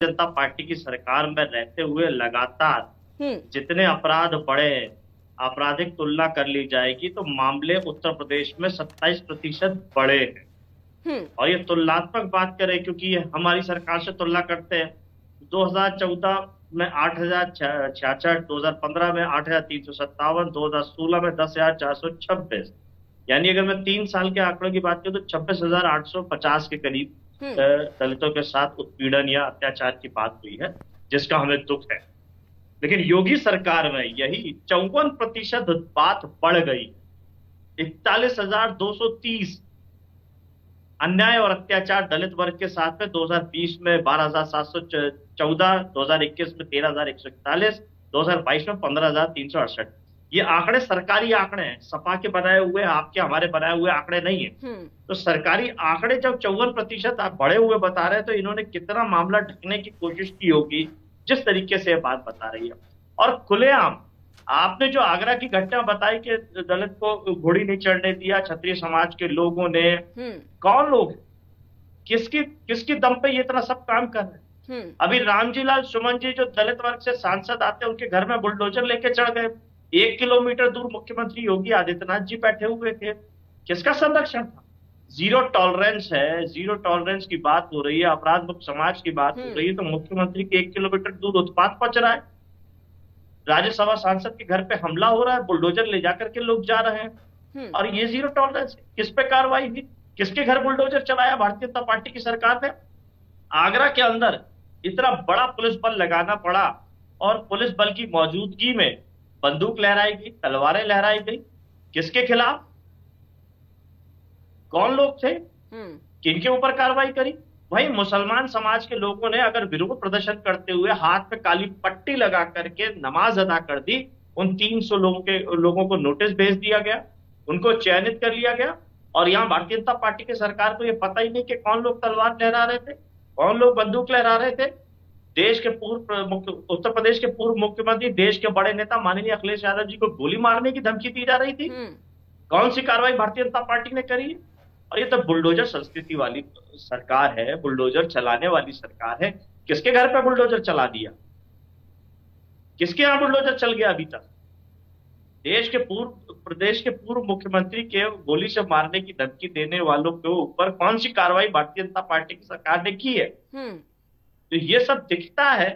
जनता party की सरकार में रहते हुए लगातार हम्म। जितने अपराध बढ़े हैं, आपराधिक तुलना कर ली जाएगी तो मामले उत्तर प्रदेश में 27% बढ़े हैं। हम्म। और ये तुलनात्मक बात करें क्योंकि ये हमारी सरकार से तुलना करते हैं। 2014 में 8,066, 2015 में 8,357, 2016 में 10,426। यानी अगर मैं 3 साल के आंकड़ों की बात करूं तो 26,850 के करीब हम्म। दलितों के साथ उत्पीड़न या अत्याचार की बात हुई है, जिसका हमें दुख है। लेकिन योगी सरकार में यही 54% बात बढ़ गई। 41,230 अन्याय और अत्याचार दलित वर्ग के साथ में 2020 में 12,714, 2021 में 13,141, 2022 में 15,368। ये आंकड़े सरकारी आंकड़े हैं, सपा के बनाए हुए, आपके हमारे बनाए हुए आंकड़े नहीं है। हम्म। तो सरकारी आंकड़े जब 54% आप बढ़े हुए बता रहे हैं तो इन्होंने कितना मामला ढकने की कोशिश की होगी, जिस तरीके से ये बात बता रही है। और खुलेआम आपने जो आगरा की घटना बताई कि दलित को घोड़ी नहीं चढ़ने दिया क्षत्रिय समाज के लोगों ने, हम्म। कौन लोग, किसकी किसकी दम पे ये इतना सब काम कर रहे हैं? हम्म। अभी रामजी लाल सुमन जी जो दलित वर्ग से सांसद आते हैं उनके घर में बुलडोजर लेके चढ़ गए। 1 किलोमीटर दूर मुख्यमंत्री योगी आदित्यनाथ जी बैठे हुए थे। किसका संरक्षण था? जीरो टॉलरेंस है, जीरो टॉलरेंस की बात हो रही है, अपराध मुक्त समाज की बात हो हम्म। रही है, तो मुख्यमंत्री के 1 किलोमीटर दूर उत्पात पच रहा है। राज्यसभा सांसद के घर पे हमला हो रहा है, बुलडोजर ले जाकर के लोग जा रहे हैं। हम्म। और ये जीरो टॉलरेंस है। किस पे कार्रवाई हुई? किसके घर बुलडोजर चलाया भारतीय जनता पार्टी की सरकार ने? आगरा के अंदर इतना बड़ा पुलिस बल लगाना पड़ा और पुलिस बल की मौजूदगी में बंदूक लहराई गई, तलवारें लहराई गई। किसके खिलाफ? कौन लोग थे? हम्म। किनके ऊपर कार्रवाई करी? वही मुसलमान समाज के लोगों ने अगर विरोध प्रदर्शन करते हुए हाथ पे काली पट्टी लगा करके नमाज अदा कर दी, उन 300 लोगों को नोटिस भेज दिया गया, उनको चयनित कर लिया गया। और यहाँ भारतीय जनता पार्टी की सरकार को ये पता ही नहीं कि कौन लोग तलवार लहरा रहे थे, कौन लोग बंदूक लहरा रहे थे। देश के उत्तर प्रदेश के पूर्व मुख्यमंत्री, देश के बड़े नेता माननीय अखिलेश यादव जी को गोली मारने की धमकी दी जा रही थी। हम्म। कौन सी कार्रवाई भारतीय जनता पार्टी ने करी है? और ये तो बुलडोजर संस्कृति वाली सरकार है, बुलडोजर चलाने वाली सरकार है। किसके घर पे बुलडोजर चला दिया? किसके यहां बुलडोजर चल गया? अभी तक प्रदेश के पूर्व मुख्यमंत्री के गोली से मारने की धमकी देने वालों के ऊपर कौन सी कार्रवाई भारतीय जनता पार्टी की सरकार ने की है? हम्म। तो ये सब दिखता है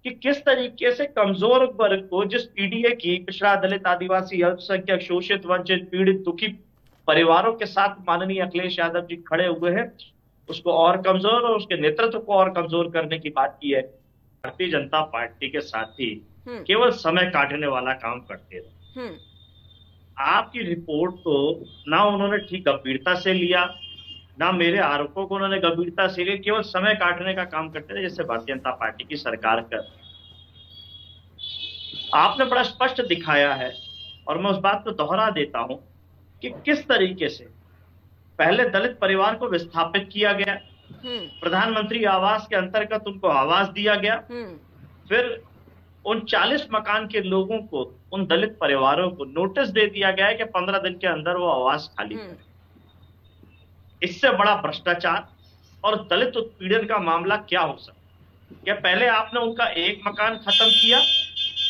कि किस तरीके से कमजोर वर्ग को, जिस पीडीए की, पिछड़ा, दलित, आदिवासी, अल्पसंख्यक, शोषित, वंचित, पीड़ित, दुखी परिवारों के साथ माननीय अखिलेश यादव जी खड़े हुए हैं, उसको और कमजोर और उसके नेतृत्व को और कमजोर करने की बात की है। भारतीय जनता पार्टी के साथी हम्म। केवल समय काटने वाला काम करते रहे। हम्म। आपकी रिपोर्ट को ना उन्होंने ठीक गंभीरता से लिया, ना मेरे आरोपों को उन्होंने गंभीरता से लिया, केवल समय काटने का काम करते रहे, जैसे भारतीय जनता पार्टी की सरकार कर। आपने बड़ा स्पष्ट दिखाया है और मैं उस बात को दोहरा देता हूं कि किस तरीके से पहले दलित परिवार को विस्थापित किया गया, हम्म। प्रधानमंत्री आवास के अंतर्गत उनको आवास दिया गया, हम्म। फिर उन 40 मकान के लोगों को, उन दलित परिवारों को नोटिस दे दिया गया है कि 15 दिन के अंदर वो आवास खाली हम्म। करें। इससे बड़ा भ्रष्टाचार और दलित उत्पीड़न का मामला क्या हो सकता? क्या पहले आपने उनका एक मकान खत्म किया,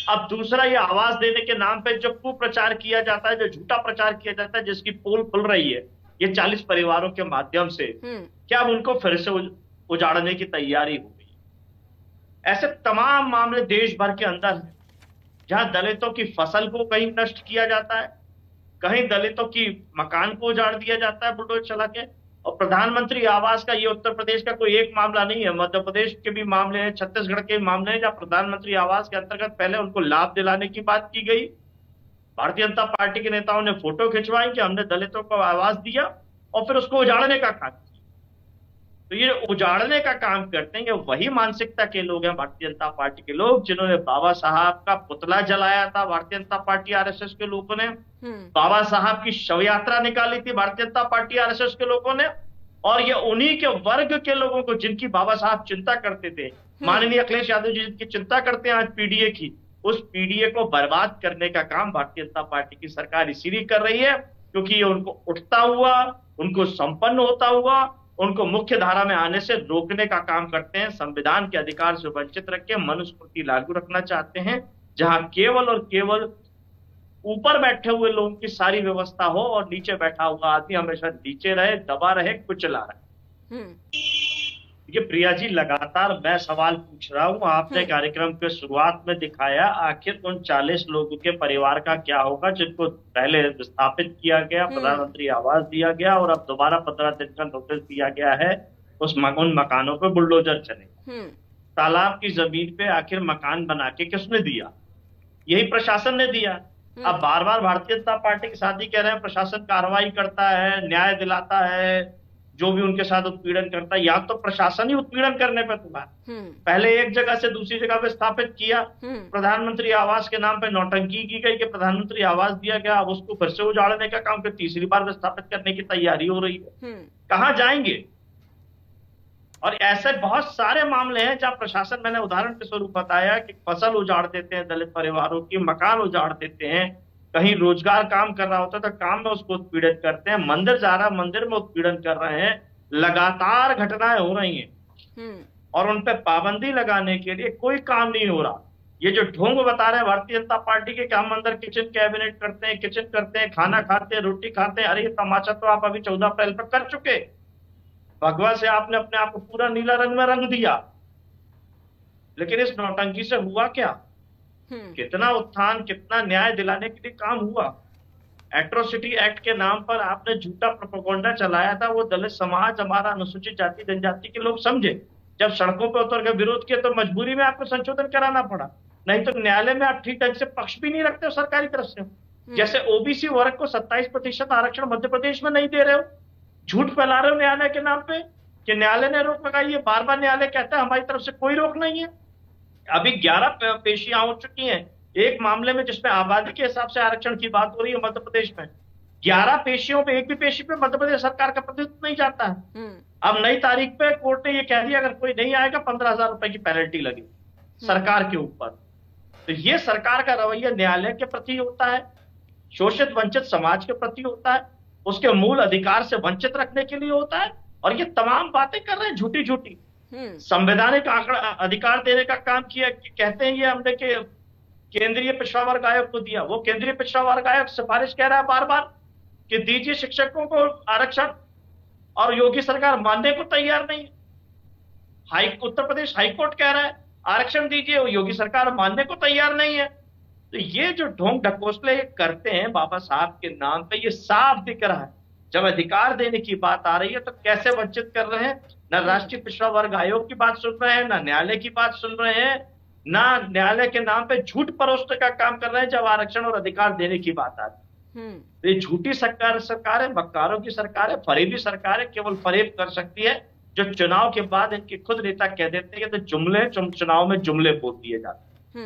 अब दूसरा ये आवास देने के नाम पे जो कुप्रचार किया जाता है, जो झूठा प्रचार किया जाता है, जिसकी पोल खुल रही है ये 40 परिवारों के माध्यम से, हम्म। क्या अब उनको फिर से उजाड़ने की तैयारी हो गई? ऐसे तमाम मामले देश भर के अंदर हैं, जहां दलितों की फसल को कहीं नष्ट किया जाता है, कहीं दलितों की मकान को उजाड़ दिया जाता है बुलडोजर चला के। और प्रधानमंत्री आवास का ये उत्तर प्रदेश का कोई एक मामला नहीं है, मध्य प्रदेश के भी मामले हैं, छत्तीसगढ़ के मामले हैं, जहां प्रधानमंत्री आवास के अंतर्गत पहले उनको लाभ दिलाने की बात की गई। भारतीय जनता पार्टी के नेताओं ने फोटो खिंचवाई कि हमने दलितों को आवास दिया, और फिर उसको उजाड़ने का काम किया। तो ये उजाड़ने का काम करते हैं, वही मानसिकता के लोग हैं भारतीय जनता पार्टी के लोग, जिन्होंने बाबा साहब का पुतला जलाया था। भारतीय जनता पार्टी आरएसएस के लोगों ने बाबा साहब की शव यात्रा निकाली थी, भारतीय जनता पार्टी आरएसएस के लोगों ने। और ये उन्हीं के वर्ग के लोगों को, जिनकी बाबा साहब चिंता करते थे, माननीय अखिलेश यादव जी जिनकी चिंता करते हैं आज पीडीए की, उस पीडीए को बर्बाद करने का काम भारतीय जनता पार्टी की सरकार इसीलिए कर रही है क्योंकि ये उनको उठता हुआ, उनको संपन्न होता हुआ, उनको मुख्य धारा में आने से रोकने का काम करते हैं, संविधान के अधिकार से वंचित रख के मनुस्मृति लागू रखना चाहते हैं, जहां केवल और केवल ऊपर बैठे हुए लोगों की सारी व्यवस्था हो और नीचे बैठा हुआ आदमी हमेशा नीचे रहे, दबा रहे, कुचला रहे। ये प्रिया जी, लगातार मैं सवाल पूछ रहा हूं, आपने कार्यक्रम के शुरुआत में दिखाया, आखिर उन 40 लोगों के परिवार का क्या होगा जिनको पहले विस्थापित किया गया, प्रधानमंत्री आवास दिया गया और अब दोबारा 15 दिन का नोटिस दिया गया है, उन मकानों पे बुलडोजर चले। तालाब की जमीन पे आखिर मकान बना के किसने दिया? यही प्रशासन ने दिया। अब बार बार भारतीय जनता पार्टी के साथ ही कह रहे हैं प्रशासन कार्रवाई करता है, न्याय दिलाता है, जो भी उनके साथ उत्पीड़न करता है। या तो प्रशासन ही उत्पीड़न करने पे तुला, पहले एक जगह से दूसरी जगह पे स्थापित किया, प्रधानमंत्री आवास के नाम पे नौटंकी की गई कि प्रधानमंत्री आवास दिया गया, अब उसको फिर से उजाड़ने का काम फिर तीसरी बार विस्थापित करने की तैयारी हो रही है। कहां जाएंगे? और ऐसे बहुत सारे मामले हैं जहां प्रशासन, मैंने उदाहरण के स्वरूप बताया कि फसल उजाड़ देते हैं दलित परिवारों की, मकान उजाड़ देते हैं, कहीं रोजगार काम कर रहा होता है तो काम में उसको उत्पीड़ित करते हैं, मंदिर जा रहा, मंदिर में उत्पीड़न कर रहे हैं। लगातार घटनाएं हो रही हैं और उन पर पाबंदी लगाने के लिए कोई काम नहीं हो रहा। ये जो ढोंग बता रहे हैं भारतीय जनता पार्टी के कि हम अंदर किचन कैबिनेट करते हैं, किचन करते हैं, खाना खाते हैं, रोटी खाते हैं, अरे ये तमाशा तो आप अभी 14 अप्रैल पर कर चुके। भगवा से आपने अपने आप को पूरा नीला रंग में रंग दिया, लेकिन इस नौटंकी से हुआ क्या? कितना उत्थान, कितना न्याय दिलाने के लिए काम हुआ? एट्रोसिटी एक्ट के नाम पर आपने झूठा प्रोपेगेंडा चलाया था, वो दलित समाज, हमारा अनुसूचित जाति जनजाति के लोग समझे। जब सड़कों पर उतर के विरोध किया तो मजबूरी में आपको संशोधन कराना पड़ा, नहीं तो न्यायालय में आप ठीक ढंग से पक्ष भी नहीं रखते हो सरकारी तरफ से। जैसे ओबीसी वर्ग को 27% आरक्षण मध्य प्रदेश में नहीं दे रहे हो, झूठ फैला रहे हो न्यायालय के नाम पे कि न्यायालय ने रोक लगाई है। बार बार न्यायालय कहता है हमारी तरफ से कोई रोक नहीं है। अभी 11 पेशियां हो चुकी हैं एक मामले में जिसमें आबादी के हिसाब से आरक्षण की बात हो रही है मध्य प्रदेश में। 11 पेशियों पे एक भी पेशी पे मध्य प्रदेश सरकार का प्रतिनिधित्व नहीं जाता है। अब नई तारीख पे कोर्ट ने ये कह दिया अगर कोई नहीं आएगा 15,000 रुपए की पेनल्टी लगी सरकार के ऊपर। तो ये सरकार का रवैया न्यायालय के प्रति होता है, शोषित वंचित समाज के प्रति होता है, उसके मूल अधिकार से वंचित रखने के लिए होता है। और ये तमाम बातें कर रहे हैं झूठी झूठी। संवैधानिक अधिकार देने का काम किया, कहते हैं ये हमने के केंद्रीय पिछड़ा वर्ग आयोग को दिया। वो केंद्रीय पिछड़ा वर्ग आयोग सिफारिश कह रहा है बार बार कि दीजिए शिक्षकों को आरक्षण, और योगी सरकार मानने को तैयार नहीं है। उत्तर प्रदेश हाईकोर्ट कह रहा है आरक्षण दीजिए, और योगी सरकार मानने को तैयार नहीं है। तो ये जो ढोंग ढकोसले करते हैं बाबा साहब के नाम पे, ये साफ दिख रहा है। जब अधिकार देने की बात आ रही है तो कैसे वंचित कर रहे हैं। न राष्ट्रीय पिछड़ा वर्ग आयोग की बात सुन रहे हैं, ना न्यायालय की बात सुन रहे हैं, ना न्यायालय के नाम पे झूठ परोसने का काम कर रहे हैं जब आरक्षण और अधिकार देने की बात आती है। तो ये झूठी सरकार है, बक्कारों की सरकार है, फरेबी सरकार है, केवल फरेब कर सकती है। जो चुनाव के बाद इनके खुद नेता कह देते हैं कि तो जुमले चुनाव में जुमले बोल दिए जाते हैं।